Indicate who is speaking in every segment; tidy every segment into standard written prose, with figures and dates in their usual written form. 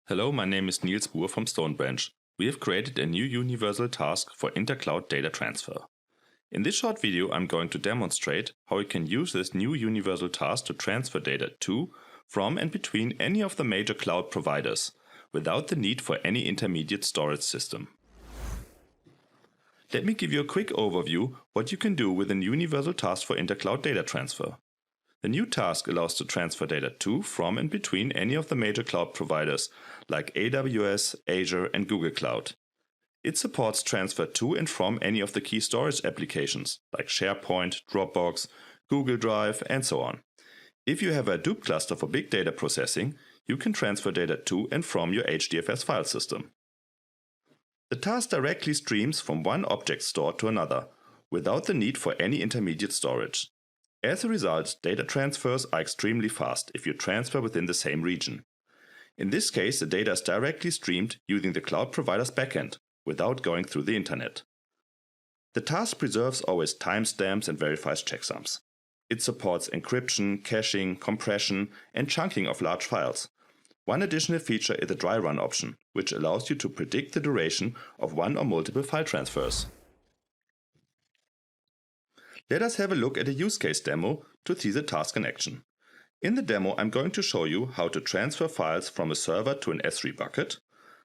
Speaker 1: Hello, my name is Niels Buhr from StoneBranch. We have created a new universal task for intercloud data transfer. In this short video, I'm going to demonstrate how you can use this new universal task to transfer data to, from and between any of the major cloud providers, without the need for any intermediate storage system. Let me give you a quick overview what you can do with a universal task for intercloud data transfer. The new task allows to transfer data to, from and between any of the major cloud providers like AWS, Azure and Google Cloud. It supports transfer to and from any of the key storage applications like SharePoint, Dropbox, Google Drive and so on. If you have a Hadoop cluster for big data processing, you can transfer data to and from your HDFS file system. The task directly streams from one object store to another, without the need for any intermediate storage. As a result, data transfers are extremely fast if you transfer within the same region. In this case, the data is directly streamed using the cloud provider's backend, without going through the internet. The task preserves always timestamps and verifies checksums. It supports encryption, caching, compression, and chunking of large files. One additional feature is the dry run option, which allows you to predict the duration of one or multiple file transfers. Let us have a look at a use case demo to see the task in action. In the demo, I'm going to show you how to transfer files from a server to an S3 bucket,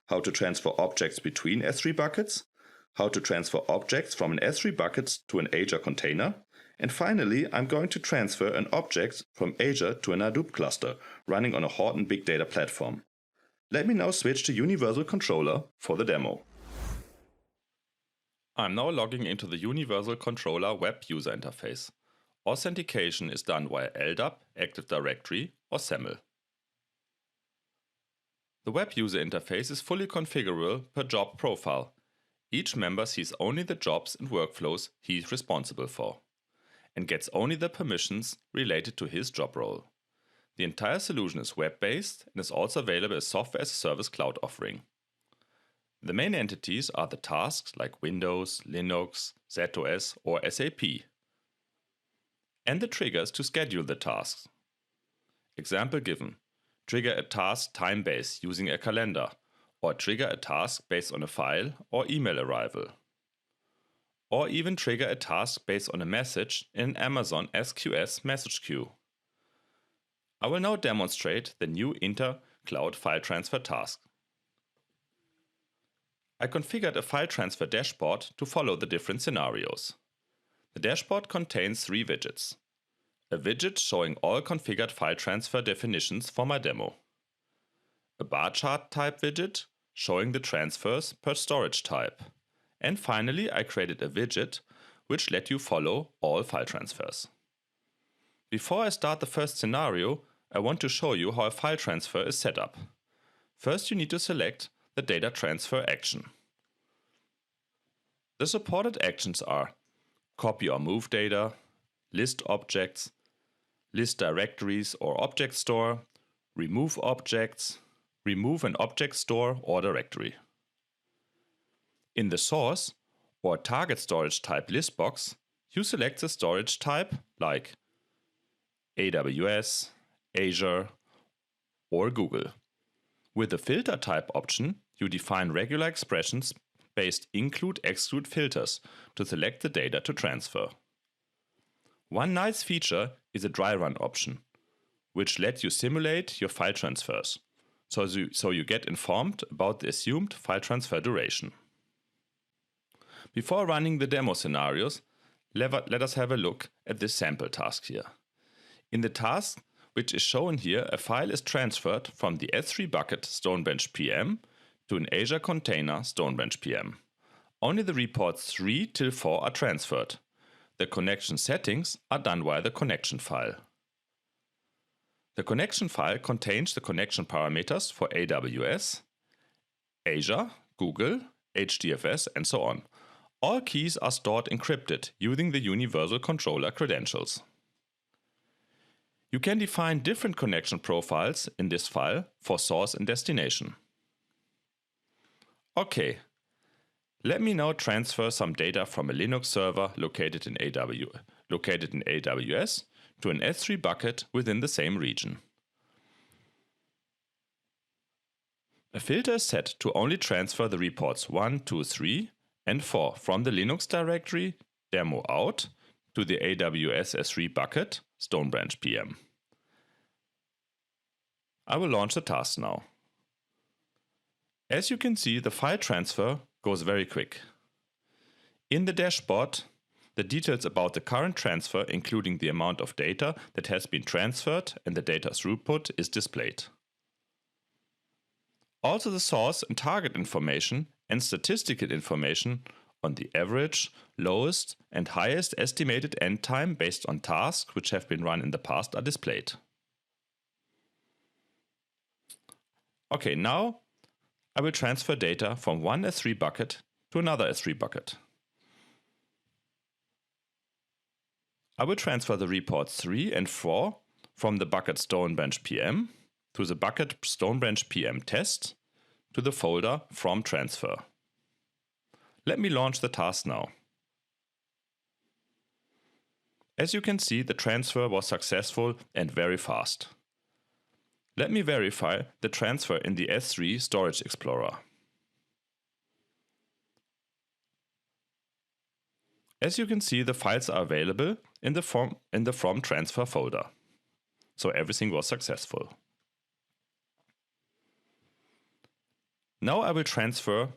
Speaker 1: how to transfer objects between S3 buckets, how to transfer objects from an S3 bucket to an Azure container, and finally, I'm going to transfer an object from Azure to an Hadoop cluster running on a Horton Big Data platform. Let me now switch to Universal Controller for the demo. I'm now logging into the Universal Controller web user interface. Authentication is done via LDAP, Active Directory or SAML. The web user interface is fully configurable per job profile. Each member sees only the jobs and workflows he is responsible for, and gets only the permissions related to his job role. The entire solution is web-based and is also available as Software as a Service cloud offering. The main entities are the tasks like Windows, Linux, ZOS or SAP, and the triggers to schedule the tasks. Example given: trigger a task time-based using a calendar, or trigger a task based on a file or email arrival, or even trigger a task based on a message in an Amazon SQS message queue. I will now demonstrate the new inter-cloud file transfer task. I configured a file transfer dashboard to follow the different scenarios. The dashboard contains 3 widgets. A widget showing all configured file transfer definitions for my demo. A bar chart type widget showing the transfers per storage type. And finally, I created a widget which let you follow all file transfers. Before I start the first scenario, I want to show you how a file transfer is set up. First, you need to select the data transfer action. The supported actions are copy or move data, list objects, list directories or object store, remove objects, remove an object store or directory. In the source or target storage type list box, you select the storage type like AWS, Azure or Google. With the filter type option, you define regular expressions based include-exclude filters to select the data to transfer. One nice feature is a dry run option, which lets you simulate your file transfers, so you get informed about the assumed file transfer duration. Before running the demo scenarios, let us have a look at this sample task here. In the task, which is shown here, a file is transferred from the S3 bucket StoneBranch PM to an Azure container StoneBranch PM. Only the reports 3 till 4 are transferred. The connection settings are done via the connection file. The connection file contains the connection parameters for AWS, Azure, Google, HDFS and so on. All keys are stored encrypted using the Universal Controller credentials. You can define different connection profiles in this file for source and destination. Okay, let me now transfer some data from a Linux server located in AWS to an S3 bucket within the same region. A filter is set to only transfer the reports 1, 2, 3 and 4 from the Linux directory demo out to the AWS S3 bucket StoneBranch PM. I will launch the task now. As you can see, the file transfer goes very quick. In the dashboard, the details about the current transfer, including the amount of data that has been transferred and the data throughput, is displayed. Also, the source and target information and statistical information on the average, lowest and highest estimated end time based on tasks which have been run in the past are displayed. Okay, now I will transfer data from one S3 bucket to another S3 bucket. I will transfer the reports 3 and 4 from the bucket StoneBranch PM to the bucket StoneBranch PM test to the folder from transfer. Let me launch the task now. As you can see, the transfer was successful and very fast. Let me verify the transfer in the S3 Storage Explorer. As you can see, the files are available in the From Transfer folder. So everything was successful. Now I will transfer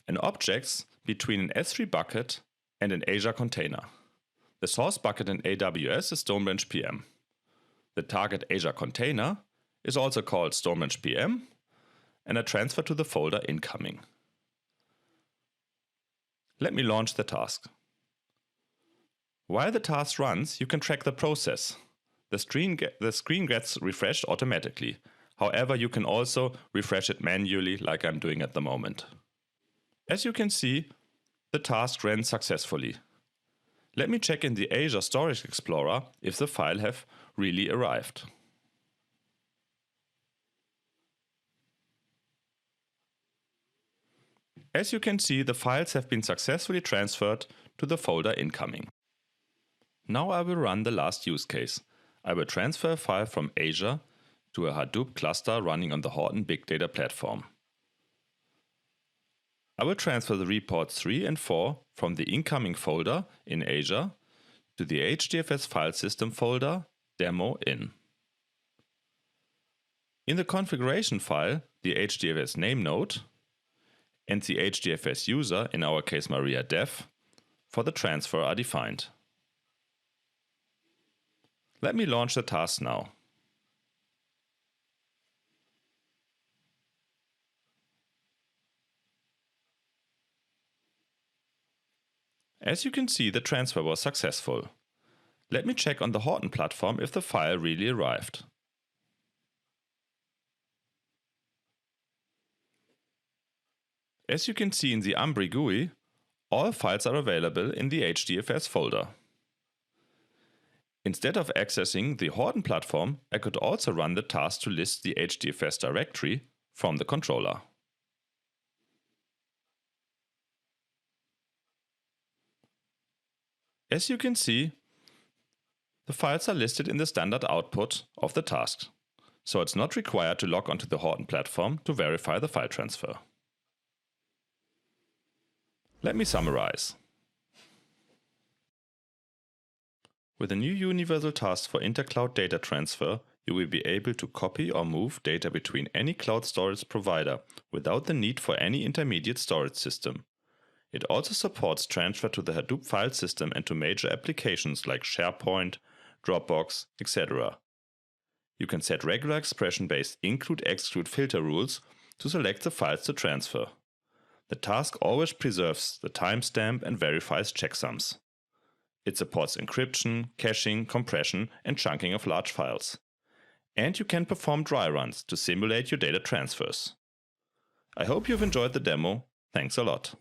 Speaker 1: an objects between an S3 bucket and an Azure container. The source bucket in AWS is StoneBranch PM. The target Azure container is also called StoneBranch PM, and I transfer to the folder incoming. Let me launch the task. While the task runs, you can track the process. The screen gets refreshed automatically. However, you can also refresh it manually like I'm doing at the moment. As you can see, the task ran successfully. Let me check in the Azure Storage Explorer if the file have really arrived. As you can see, the files have been successfully transferred to the folder incoming. Now I will run the last use case. I will transfer a file from Azure to a Hadoop cluster running on the Horton Big Data platform. I will transfer the reports 3 and 4 from the incoming folder in Azure to the HDFS file system folder demo in. In the configuration file, the HDFS name node and the HDFS user, in our case Maria Dev, for the transfer are defined. Let me launch the task now. As you can see, the transfer was successful. Let me check on the Horton platform if the file really arrived. As you can see in the Ambri GUI, all files are available in the HDFS folder. Instead of accessing the Horton platform, I could also run the task to list the HDFS directory from the controller. As you can see, the files are listed in the standard output of the task, so it's not required to log onto the Horton platform to verify the file transfer. Let me summarize. With a new universal task for intercloud data transfer, you will be able to copy or move data between any cloud storage provider without the need for any intermediate storage system. It also supports transfer to the Hadoop file system and to major applications like SharePoint, Dropbox, etc. You can set regular expression-based include-exclude filter rules to select the files to transfer. The task always preserves the timestamp and verifies checksums. It supports encryption, caching, compression, and chunking of large files. And you can perform dry runs to simulate your data transfers. I hope you've enjoyed the demo. Thanks a lot.